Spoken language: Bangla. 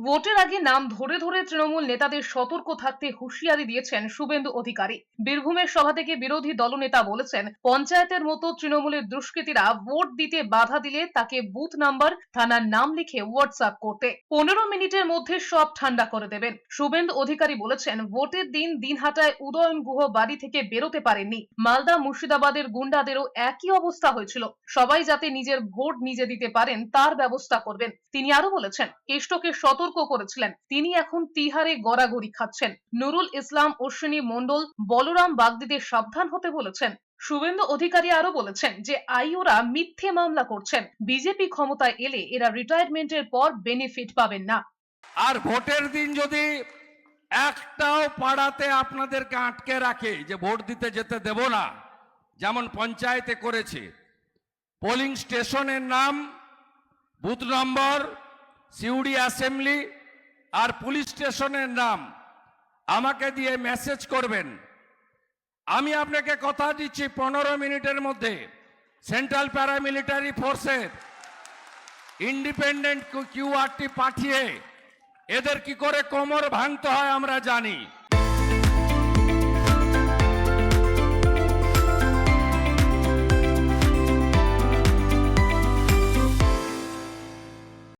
ভোটের আগে নাম ধরে ধরে তৃণমূল নেতাদের সতর্ক থাকতে হুঁশিয়ারি দিয়েছেন শুভেন্দু অধিকারী। বীরভূমের সভা থেকে বিরোধী দলনেতা বলেছেন, পঞ্চায়েতের মতো তৃণমূলের দুষ্কৃতীরা ভোট দিতে বাধা দিলে তাকে বুথ নাম্বার, থানার নাম লিখে হোয়াটসঅ্যাপ করতে 15 মিনিটের মধ্যে সব ঠান্ডা করে দেবেন। শুভেন্দু অধিকারী বলেছেন, ভোটের দিন দিনহাটায় উদয়ন গুহ বাড়ি থেকে বেরোতে পারেননি। মালদা মুর্শিদাবাদের গুন্ডাদেরও একই অবস্থা হয়েছিল। সবাই যাতে নিজের ভোট নিজে দিতে পারেন তার ব্যবস্থা করবেন। তিনি আরো বলেছেন, কেষ্টকে সতর্ক করেছিলেন, তিনি এখন তিহারে গড়াগড়ি খাচ্ছেন। নুরুল ইসলাম, অশ্বিনী মণ্ডল, বলরাম বাগদিদের সাবধান হতে বলেছেন। শুভেন্দু অধিকারী আরো বলেছেন যে আইওরা মিথ্যে মামলা করছেন। বিজেপি ক্ষমতায় এলে এরা রিটায়ারমেন্টের পর বেনিফিট পাবেন না। আর ভোটের দিন যদি একটাও পাড়াতে আপনাদেরকে আটকে রাখে যে ভোট দিতে যেতে দেব না, যেমন পঞ্চায়েতে করেছে, পোলিং স্টেশনের নাম, বুথ নম্বর, সিউড়ি অ্যাসেম্বলি আর পুলিশ স্টেশনের নাম আমাকে দিয়ে মেসেজ করবেন। আমি আপনাকে কথা দিচ্ছি 15 মিনিটের মধ্যে সেন্ট্রাল প্যারামিলিটারি ফোর্সের ইন্ডিপেন্ডেন্ট কিউআরটি পাঠিয়ে এদের কি করে কোমর ভাঙতে হয় আমরা জানি।